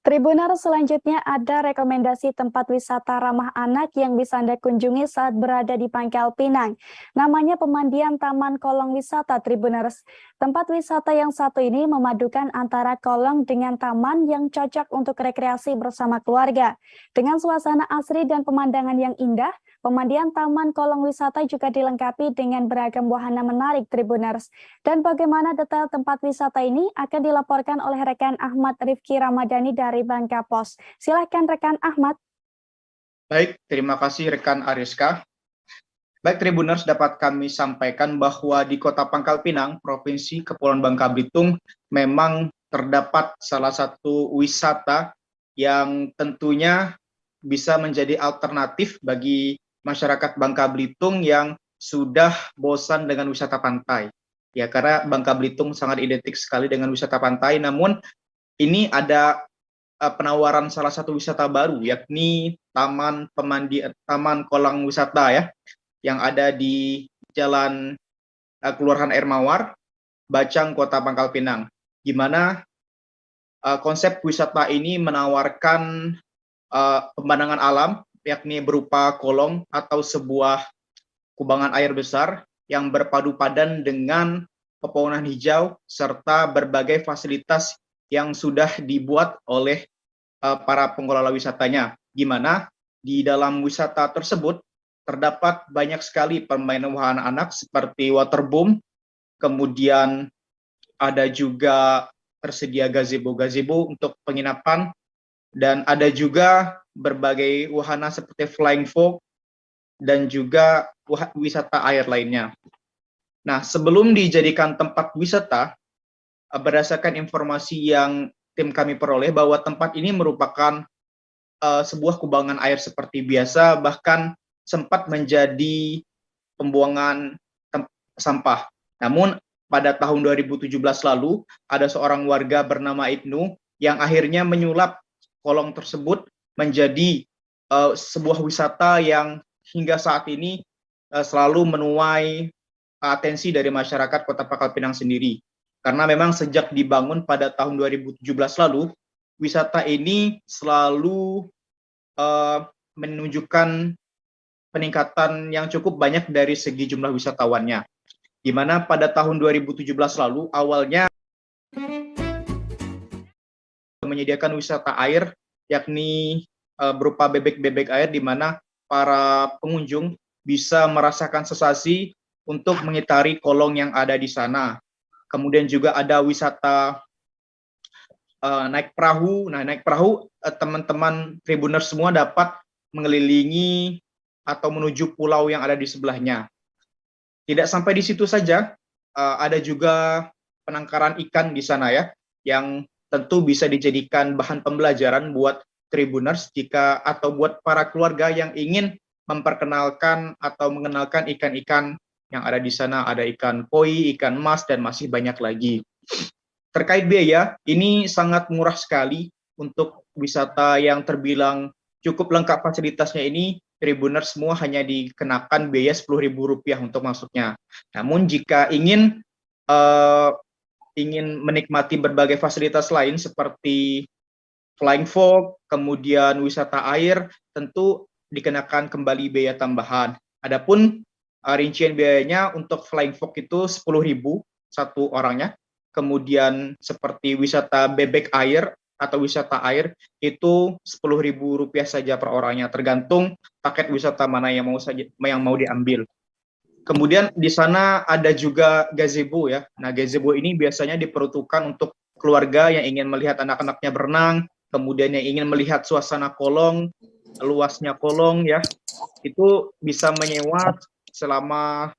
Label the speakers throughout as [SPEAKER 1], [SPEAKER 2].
[SPEAKER 1] Tribuners, selanjutnya ada rekomendasi tempat wisata ramah anak yang bisa Anda kunjungi saat berada di Pangkal Pinang. Namanya Pemandian Taman Kolong Wisata Tribuners. Tempat wisata yang satu ini memadukan antara kolong dengan taman yang cocok untuk rekreasi bersama keluarga. Dengan suasana asri dan pemandangan yang indah, Pemandian Taman Kolong Wisata juga dilengkapi dengan beragam wahana menarik Tribuners. Dan bagaimana detail tempat wisata ini akan dilaporkan oleh rekan Ahmad Rifki Ramadhani dari Bangka Pos. Silahkan rekan Ahmad.
[SPEAKER 2] Baik, terima kasih rekan Ariska. Baik Tribuners, dapat kami sampaikan bahwa di Kota Pangkal Pinang, Provinsi Kepulauan Bangka Belitung, memang terdapat salah satu wisata yang tentunya bisa menjadi alternatif bagi masyarakat Bangka Belitung yang sudah bosan dengan wisata pantai. Ya, karena Bangka Belitung sangat identik sekali dengan wisata pantai, namun ini ada penawaran salah satu wisata baru, yakni Taman Kolang Wisata ya, yang ada di Jalan Kelurahan Air Mawar, Bacang, Kota Pangkal Pinang. Di mana konsep wisata ini menawarkan pemandangan alam, yakni berupa kolong atau sebuah kubangan air besar yang berpadu padan dengan pepohonan hijau serta berbagai fasilitas yang sudah dibuat oleh para pengelola wisatanya, di mana di dalam wisata tersebut terdapat banyak sekali permainan wahana anak seperti waterboom, kemudian ada juga tersedia gazebo-gazebo untuk penginapan, dan ada juga berbagai wahana seperti flying fox dan juga wisata air lainnya. Nah, sebelum dijadikan tempat wisata, berdasarkan informasi yang tim kami peroleh bahwa tempat ini merupakan sebuah kubangan air seperti biasa, bahkan sempat menjadi pembuangan sampah. Namun pada tahun 2017 lalu, ada seorang warga bernama Ibnu yang akhirnya menyulap kolong tersebut menjadi sebuah wisata yang hingga saat ini selalu menuai atensi dari masyarakat Kota Pangkal Pinang sendiri. Karena memang sejak dibangun pada tahun 2017 lalu, wisata ini selalu menunjukkan peningkatan yang cukup banyak dari segi jumlah wisatawannya. Di mana pada tahun 2017 lalu, awalnya menyediakan wisata air, yakni berupa bebek-bebek air, di mana para pengunjung bisa merasakan sensasi untuk mengitari kolong yang ada di sana. Kemudian juga ada wisata naik perahu. Nah, naik perahu, teman-teman Tribuners semua dapat mengelilingi atau menuju pulau yang ada di sebelahnya. Tidak sampai di situ saja, ada juga penangkaran ikan di sana ya, yang tentu bisa dijadikan bahan pembelajaran buat Tribuners atau buat para keluarga yang ingin memperkenalkan atau mengenalkan ikan-ikan yang ada di sana. Ada ikan koi, ikan mas, dan masih banyak lagi. Terkait biaya, ini sangat murah sekali untuk wisata yang terbilang cukup lengkap fasilitasnya ini. Tribuners semua hanya dikenakan biaya Rp10.000 untuk masuknya. Namun jika ingin menikmati berbagai fasilitas lain seperti flying fox, kemudian wisata air, tentu dikenakan kembali biaya tambahan. Adapun rincian biayanya untuk flying fox itu Rp10.000 satu orangnya. Kemudian seperti wisata bebek air atau wisata air itu Rp10.000 saja per orangnya, tergantung paket wisata mana yang mau diambil. Kemudian di sana ada juga gazebo ya. Nah, gazebo ini biasanya diperuntukkan untuk keluarga yang ingin melihat anak-anaknya berenang, kemudian yang ingin melihat suasana kolong, luasnya kolong ya. Itu bisa menyewa selama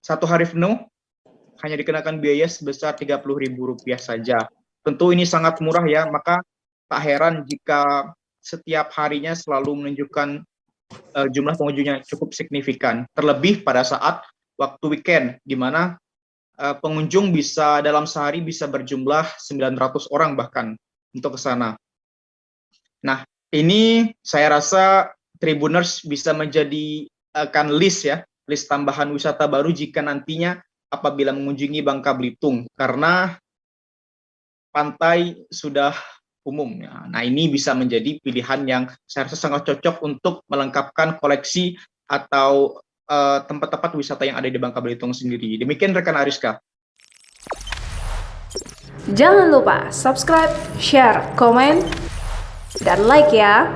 [SPEAKER 2] 1 hari penuh, hanya dikenakan biaya sebesar Rp30.000 saja. Tentu ini sangat murah ya, maka tak heran jika setiap harinya selalu menunjukkan jumlah pengunjungnya cukup signifikan. Terlebih pada saat waktu weekend, di mana pengunjung bisa dalam sehari bisa berjumlah 900 orang bahkan untuk ke sana. Nah, ini saya rasa Tribuners bisa menjadikan list tambahan wisata baru jika nantinya apabila mengunjungi Bangka Belitung, karena pantai sudah umum. Ya. Nah, ini bisa menjadi pilihan yang saya rasa sangat cocok untuk melengkapkan koleksi atau tempat-tempat wisata yang ada di Bangka Belitung sendiri. Demikian rekan Ariska.
[SPEAKER 3] Jangan lupa subscribe, share, komen, dan like ya.